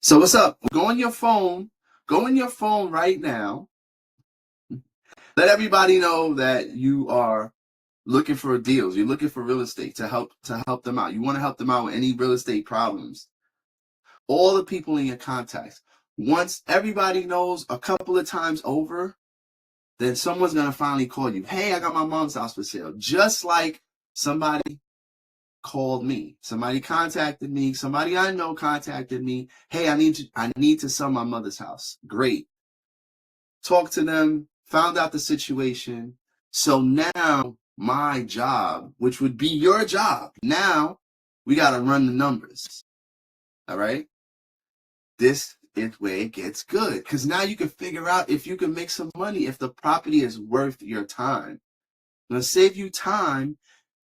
So what's up? Go on your phone. Go in your phone right now. Let everybody know that you are looking for deals. You're looking for real estate to help them out. You want to help them out with any real estate problems. All the people in your contacts. Once everybody knows a couple of times over, then someone's gonna finally call you. Hey, I got my mom's house for sale. Just like somebody called me. Somebody contacted me. Somebody I know contacted me. Hey, I need to sell my mother's house. Great. Talked to them, found out the situation. So now my job, which would be your job, now we got to run the numbers. All right. This is where it gets good, because now you can figure out if you can make some money, if the property is worth your time. I'm going to save you time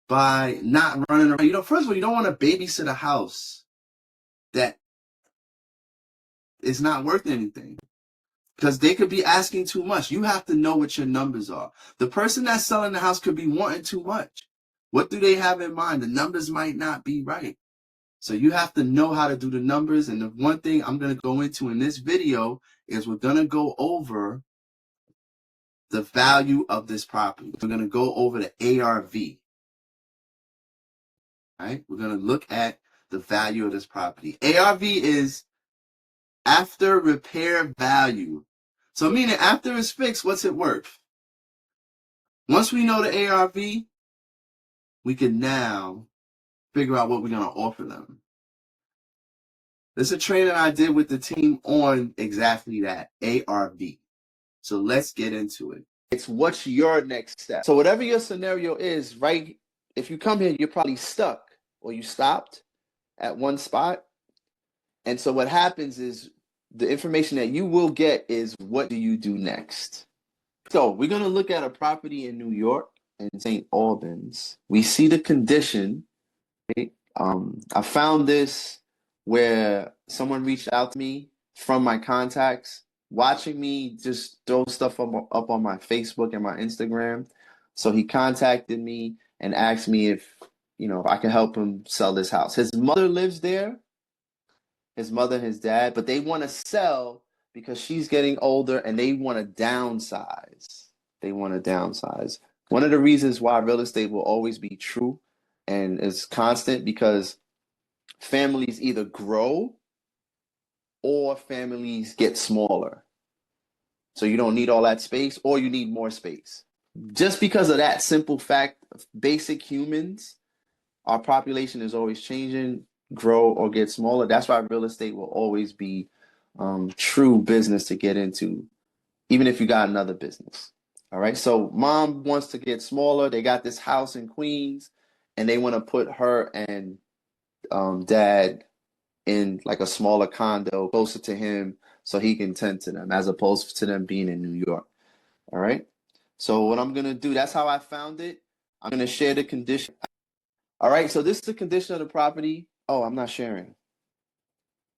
by not running around. First of all, you don't want to babysit a house that is not worth anything, because they could be asking too much. You have to know what your numbers are. The person that's selling the house could be wanting too much. What do they have in mind? The numbers might not be right. So you have to know how to do the numbers. And the one thing I'm going to go into in this video is we're going to go over the value of this property. We're going to go over the ARV. Right? We're going to look at the value of this property. ARV is after repair value. So meaning after it's fixed, what's it worth? Once we know the ARV, we can now figure out what we're going to offer them. This is a training I did with the team on exactly that, ARV. So let's get into it. It's what's your next step. So whatever your scenario is, right, if you come here, you're probably stuck or you stopped at one spot. And so what happens is the information that you will get is, what do you do next? So we're going to look at a property in New York, in St. Albans. We see the condition. Okay? I found this where someone reached out to me from my contacts, watching me just throw stuff up on my Facebook and my Instagram. So he contacted me and asked me if I can help him sell this house. His mother lives there, his mother and his dad, but they want to sell because she's getting older and they want to downsize. One of the reasons why real estate will always be true and is constant, because families either grow or families get smaller. So you don't need all that space, or you need more space. Just because of that simple fact, basic humans, our population is always changing, grow or get smaller. That's why real estate will always be true business to get into, even if you got another business. All right. So mom wants to get smaller. They got this house in Queens and they want to put her and dad in like a smaller condo closer to him so he can tend to them, as opposed to them being in New York. All right. So what I'm going to do, that's how I found it. I'm going to share the condition. All right. So this is the condition of the property. Oh, I'm not sharing.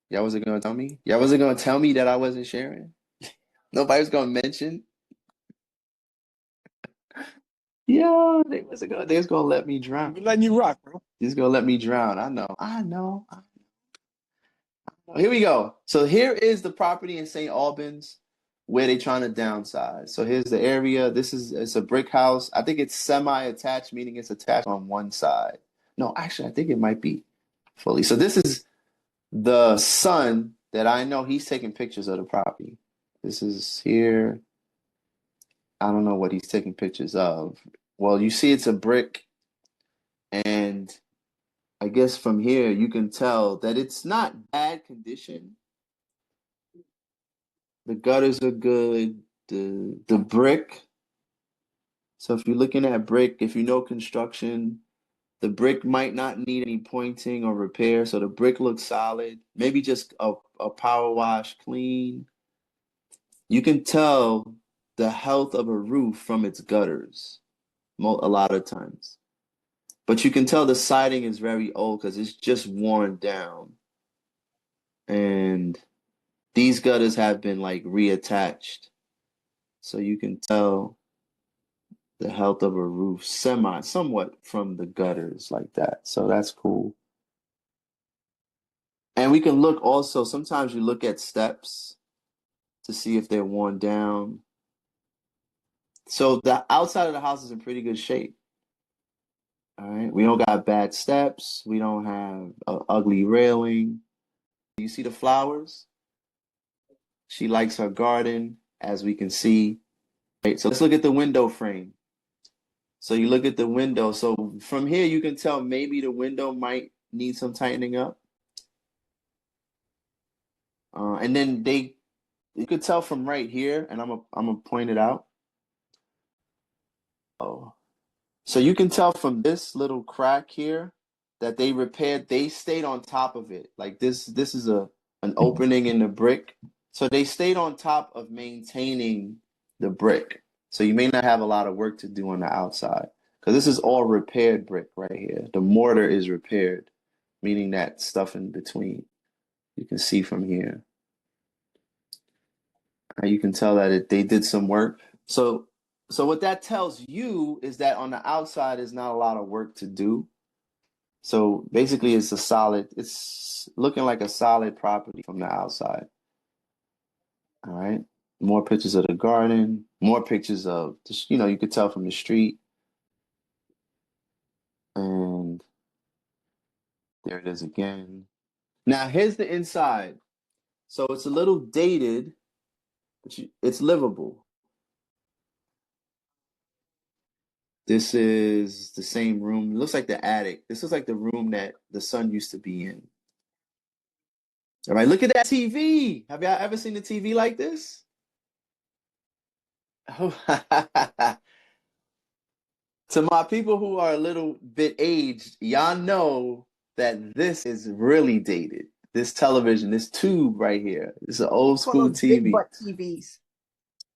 Y'all wasn't going to tell me? Y'all wasn't going to tell me that I wasn't sharing? Nobody was going to mention? Yo, they was gonna let me drown. We're letting you rock, bro. He's gonna let me drown. I know. Here we go. So here is the property in St. Albans where they're trying to downsize. So here's the area. It's a brick house. I think it's semi-attached, meaning it's attached on one side. No, actually, I think it might be fully. So this is the son that I know. He's taking pictures of the property. This is here. I don't know what he's taking pictures of. Well, you see it's a brick, and I guess from here you can tell that it's not bad condition. The gutters are good. The brick. So if you're looking at brick, if you know construction, the brick might not need any pointing or repair. So the brick looks solid. Maybe just a power wash, clean. You can tell the health of a roof from its gutters a lot of times. But you can tell the siding is very old because it's just worn down. And these gutters have been like reattached. So you can tell the health of a roof somewhat from the gutters like that. So that's cool. And we can look also, sometimes you look at steps to see if they're worn down. So the outside of the house is in pretty good shape. All right. We don't got bad steps. We don't have an ugly railing. You see the flowers? She likes her garden, as we can see. Right, so let's look at the window frame. So you look at the window. So from here, you can tell maybe the window might need some tightening up. And then you could tell from right here, and I'm gonna point it out. Oh, so you can tell from this little crack here that they stayed on top of it. Like this is an opening in the brick. So they stayed on top of maintaining the brick. So you may not have a lot of work to do on the outside because this is all repaired brick right here. The mortar is repaired, meaning that stuff in between. You can see from here. You can tell that they did some work. So what that tells you is that on the outside is not a lot of work to do. So basically it's looking like a solid property from the outside. All right. More pictures of the garden, more pictures of just, you could tell from the street. And there it is again. Now here's the inside. So it's a little dated, but it's livable. This is the same room. It looks like the attic. This looks like the room that the son used to be in. All right, look at that TV. Have y'all ever seen a TV like this? To my people who are a little bit aged, y'all know that this is really dated. This television, this tube right here, this is an old For school those big TV. butt TVs.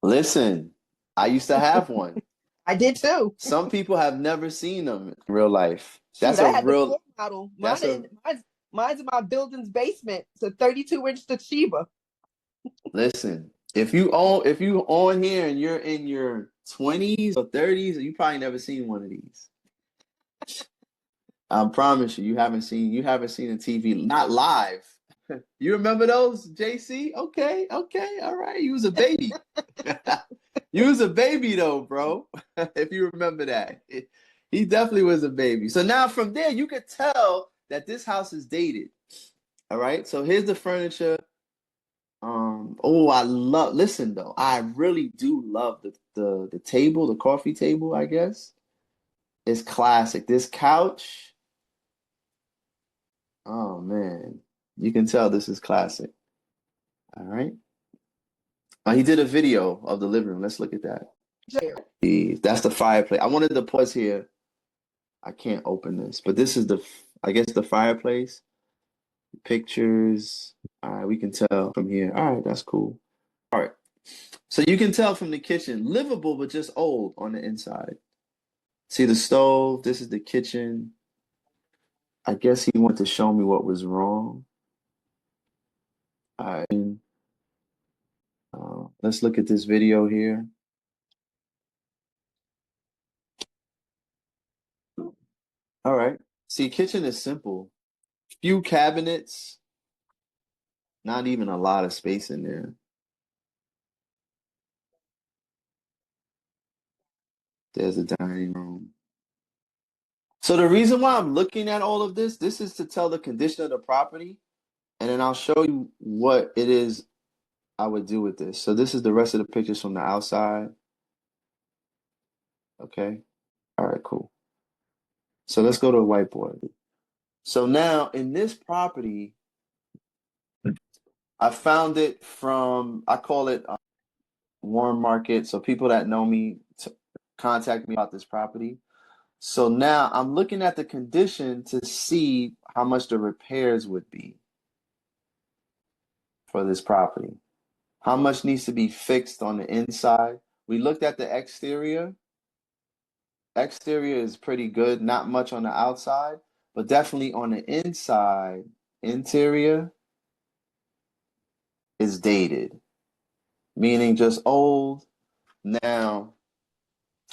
Listen, I used to have one. I did too. Some people have never seen them in real life. Shoot, I had the floor model. That's a Mine's in my building's basement. It's a 32-inch Toshiba. Listen, if you on here and you're in your 20s or 30s, you probably never seen one of these. I promise you, you haven't seen a TV, not live. You remember those, JC? Okay, all right. You was a baby. You was a baby though, bro. If you remember that. He definitely was a baby. So now from there, you could tell that this house is dated. All right. So here's the furniture. Listen though, I really do love the table, the coffee table, I guess. It's classic. This couch, oh man, you can tell this is classic. All right. He did a video of the living room. Let's look at that. That's the fireplace. I wanted to pause here. I can't open this, but this is I guess the fireplace. Pictures. All right, we can tell from here. All right, that's cool. All right. So you can tell from the kitchen, livable but just old on the inside. See the stove, this is the kitchen. I guess he wanted to show me what was wrong. All right. Let's look at this video here. All right. See, kitchen is simple. Few cabinets, not even a lot of space in there. There's a dining room. So the reason why I'm looking at all of this is to tell the condition of the property, and then I'll show you what it is I would do with this. So this is the rest of the pictures from the outside. Okay. All right, cool. So let's go to a whiteboard. So now in this property, I found it I call it warm market. So people that know me contact me about this property. So now I'm looking at the condition to see how much the repairs would be for this property. How much needs to be fixed on the inside? We looked at the exterior. Exterior is pretty good, not much on the outside, but definitely on the inside, interior is dated, meaning just old. Now,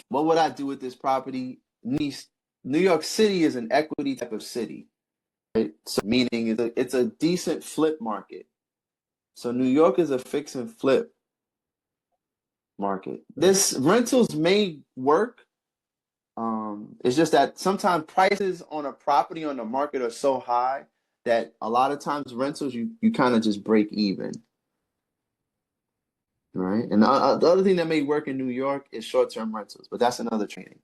what would I do with this property? New York City is an equity type of city. right? So meaning it's a decent flip market. So New York is a fix and flip market. This rentals may work. It's just that sometimes prices on a property on the market are so high that a lot of times rentals you kind of just break even, right? And the other thing that may work in New York is short-term rentals, but that's another training,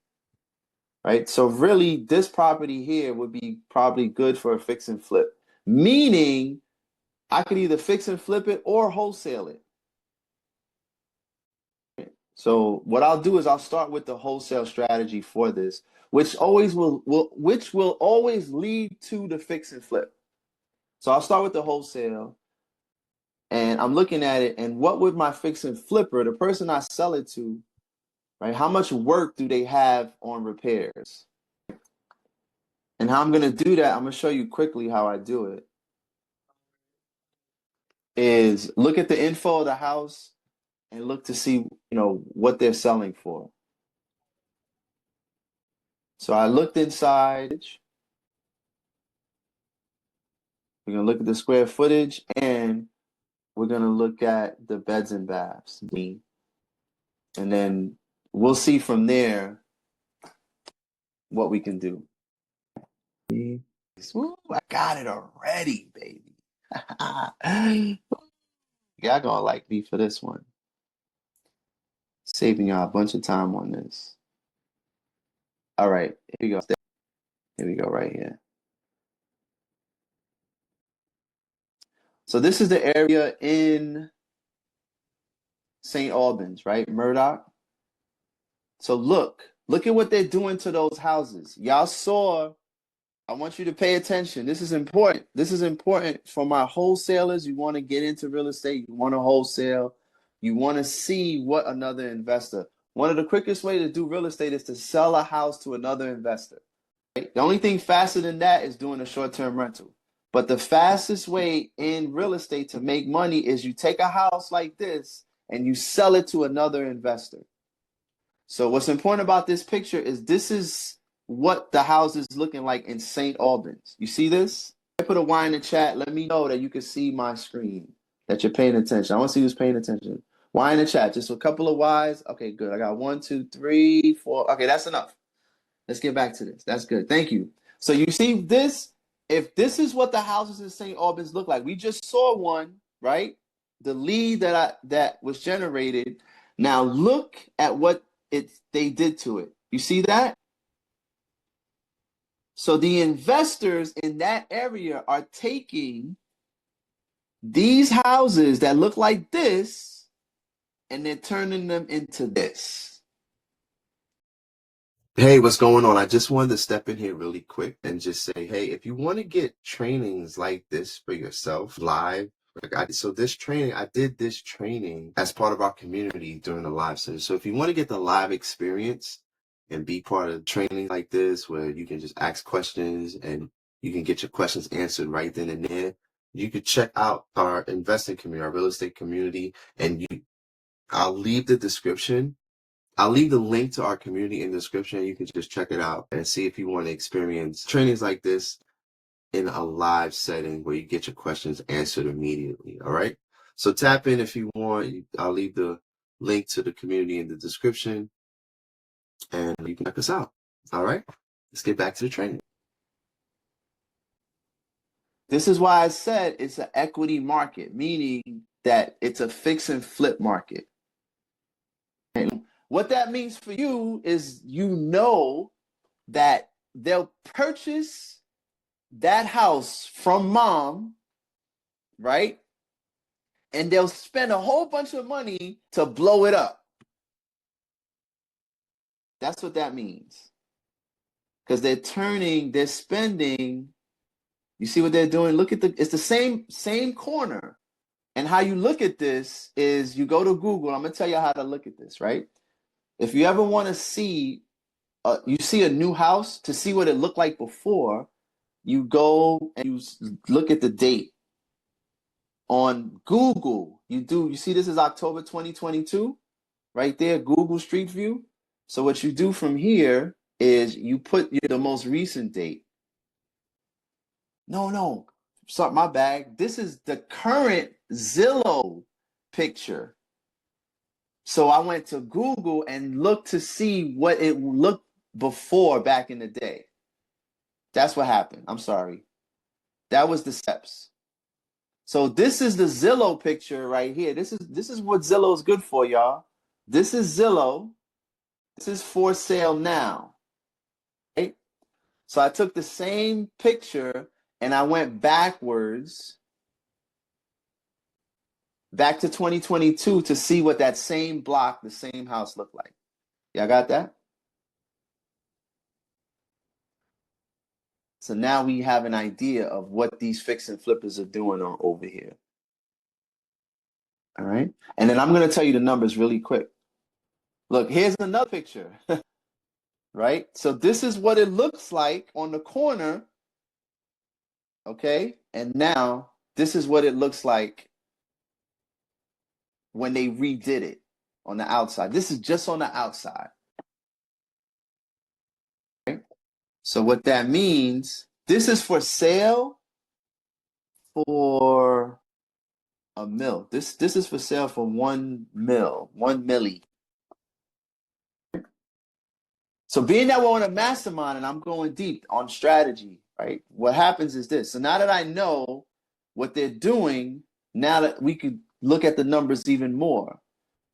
right? So really, this property here would be probably good for a fix and flip, meaning I could either fix and flip it or wholesale it. So what I'll do is I'll start with the wholesale strategy for this, which always will always lead to the fix and flip. So I'll start with the wholesale, and I'm looking at it, and what would my fix and flipper, the person I sell it to, right? How much work do they have on repairs? And how I'm gonna do that, I'm gonna show you quickly how I do it. Is look at the info of the house and look to see, what they're selling for. So I looked inside. We're gonna look at the square footage and we're gonna look at the beds and baths. And then we'll see from there what we can do. Ooh, I got it already, baby. Y'all gonna like me for this one. Saving y'all a bunch of time on this. All right, here we go. Here we go, right here. So this is the area in St. Albans, right? Murdoch. So look at what they're doing to those houses. Y'all saw, I want you to pay attention. This is important. This is important for my wholesalers. You want to get into real estate, you want to wholesale, you want to see what another investor. One of the quickest ways to do real estate is to sell a house to another investor. Right? The only thing faster than that is doing a short-term rental. But the fastest way in real estate to make money is you take a house like this and you sell it to another investor. So what's important about this picture is this is what the house is looking like in St. Albans. You see this? I put a Y in the chat. Let me know that you can see my screen, that you're paying attention. I want to see who's paying attention. Y in the chat. Just a couple of Ys. Okay, good. I got 1, 2, 3, 4. Okay, that's enough. Let's get back to this. That's good. Thank you. So you see this? If this is what the houses in St. Albans look like, we just saw one, right? The lead that was generated. Now look at what they did to it. You see that? So the investors in that area are taking these houses that look like this and they're turning them into this. Hey, what's going on? I just wanted to step in here really quick and just say, hey, if you want to get trainings like this for yourself live, I did this training as part of our community during the live session. So if you want to get the live experience and be part of training like this, where you can just ask questions and you can get your questions answered right then and there, you could check out our investing community, our real estate community, and I'll leave the description. I'll leave the link to our community in the description. You can just check it out and see if you want to experience trainings like this in a live setting where you get your questions answered immediately. All right. So tap in if you want. I'll leave the link to the community in the description and you can check us out. All right. Let's get back to the training. This is why I said it's an equity market, meaning that it's a fix and flip market. And what that means for you is that they'll purchase that house from mom, right? And they'll spend a whole bunch of money to blow it up. That's what that means. Because they're spending, you see what they're doing? Look at it's the same corner. And how you look at this is you go to Google. I'm going to tell you how to look at this, right? If you ever want to see, you see a new house, to see what it looked like before, you go and you look at the date. On Google, you see this is October 2022, right there, Google Street View. So what you do from here is you put the most recent date. No. Sorry, my bad. This is the current Zillow picture. So I went to Google and looked to see what it looked before back in the day. That's what happened. I'm sorry. That was the steps. So this is the Zillow picture right here. This is what Zillow is good for, y'all. This is Zillow. This is for sale now. Right? So I took the same picture and I went backwards back to 2022 to see what that same block, the same house looked like. Y'all got that? So now we have an idea of what these fix and flippers are doing over here. All right. And then I'm going to tell you the numbers really quick. Look, here's another picture, right? So this is what it looks like on the corner. Okay. And now this is what it looks like when they redid it on the outside. This is just on the outside. Right? So what that means, this is for sale for a mil. This is for sale for 1 mil, 1 milli. So being that we're on a mastermind and I'm going deep on strategy, right? What happens is this. So now that I know what they're doing, now that we could look at the numbers even more.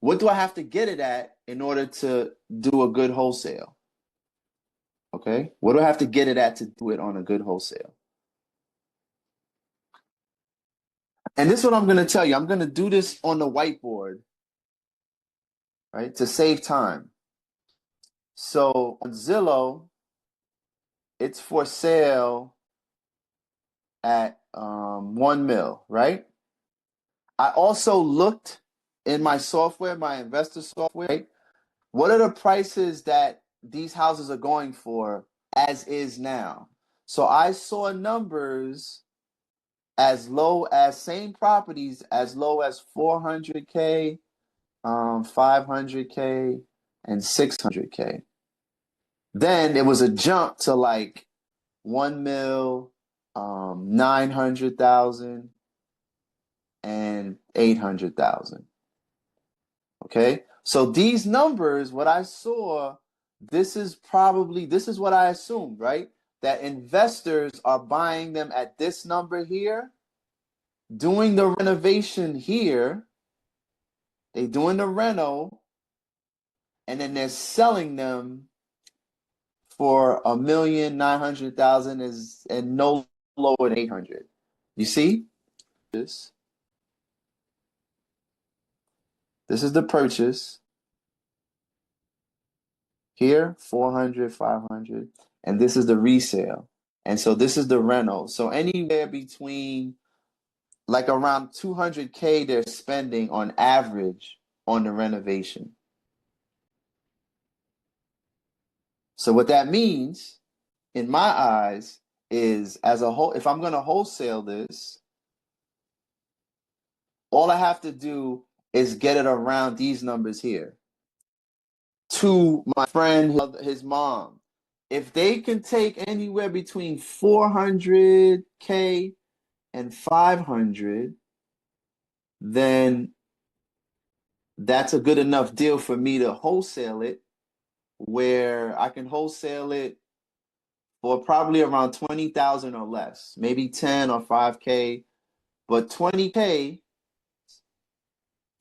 What do I have to get it at in order to do a good wholesale? Okay. What do I have to get it at to do it on a good wholesale? And this is what I'm going to tell you. I'm going to do this on the whiteboard, right? To save time. So on Zillow, it's for sale at 1 mil, right? I also looked in my software, my investor software, right? What are the prices that these houses are going for as is now? So I saw numbers as low as same properties as low as 400K, 500K, and 600K. Then it was a jump to like 1 mil, 900,000, and 800,000. Okay. So these numbers, what I saw, this is what I assumed, right? That investors are buying them at this number here, doing the renovation here, they doing the reno, and then they're selling them for 1,900,000 is and no lower than 800. You see this? This is the purchase. Here, 400, 500, and this is the resale. And so this is the rental. So anywhere between like around 200K they're spending on average on the renovation. So what that means in my eyes is as a whole, if I'm going to wholesale this, all I have to do is get it around these numbers here. To my friend, his mom, if they can take anywhere between 400K and 500, then that's a good enough deal for me to wholesale it, where I can wholesale it for probably around 20,000 or less, maybe 10 or 5K, but 20K,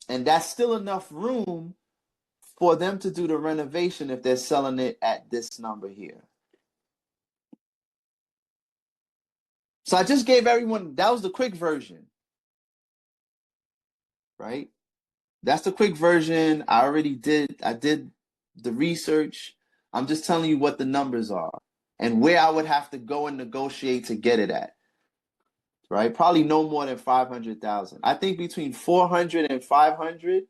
and that's still enough room for them to do the renovation if they're selling it at this number here. So I just gave everyone, that was the quick version, right? That's the quick version. I did the research. I'm just telling you what the numbers are and where I would have to go and negotiate to get it at, right? Probably no more than 500,000. I think between 400 and 500,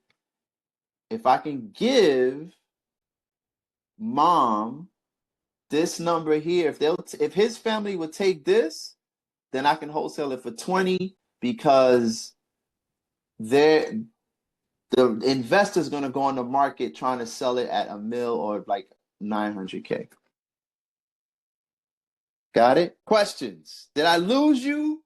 if I can give mom this number here, if his family would take this, then I can wholesale it for 20 because the investor's going to go on the market trying to sell it at a mil or like 900K. Got it? Questions? Did I lose you?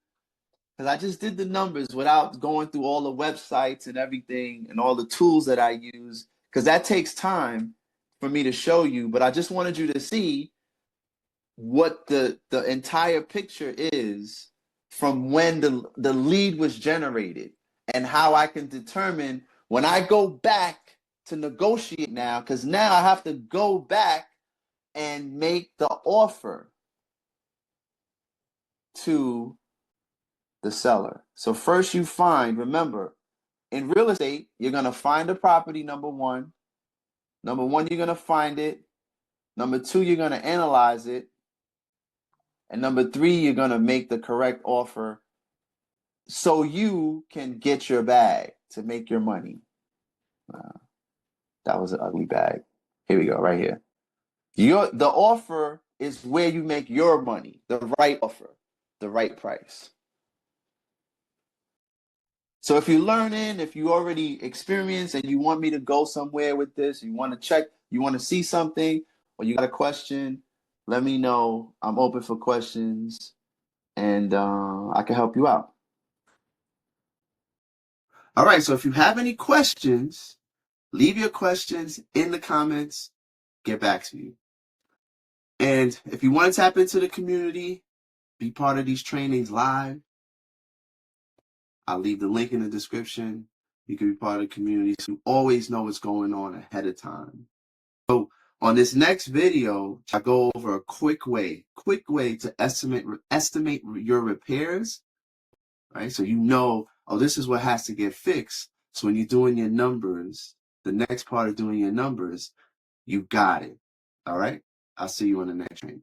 Because I just did the numbers without going through all the websites and everything and all the tools that I use, because that takes time for me to show you. But I just wanted you to see what the entire picture is from when the lead was generated, and how I can determine when I go back to negotiate now, because now I have to go back and make the offer to the seller. So first you find, remember, in real estate, you're going to find a property, number one. Number one, you're going to find it. Number two, you're going to analyze it. And number three, you're going to make the correct offer so you can get your bag to make your money. That was an ugly bag. Here we go, right here. The offer is where you make your money, the right offer, the right price. So if you're learning, if you already experienced and you want me to go somewhere with this, you want to check, you want to see something, or you got a question, let me know. I'm open for questions, and I can help you out. All right, so if you have any questions, leave your questions in the comments, get back to you. And if you want to tap into the community, be part of these trainings live, I'll leave the link in the description. You can be part of the community so you always know what's going on ahead of time. So on this next video, I go over a quick way to estimate your repairs, right? So you know, oh, this is what has to get fixed. So when you're doing your numbers, the next part of doing your numbers, you got it. All right? I'll see you on the next training.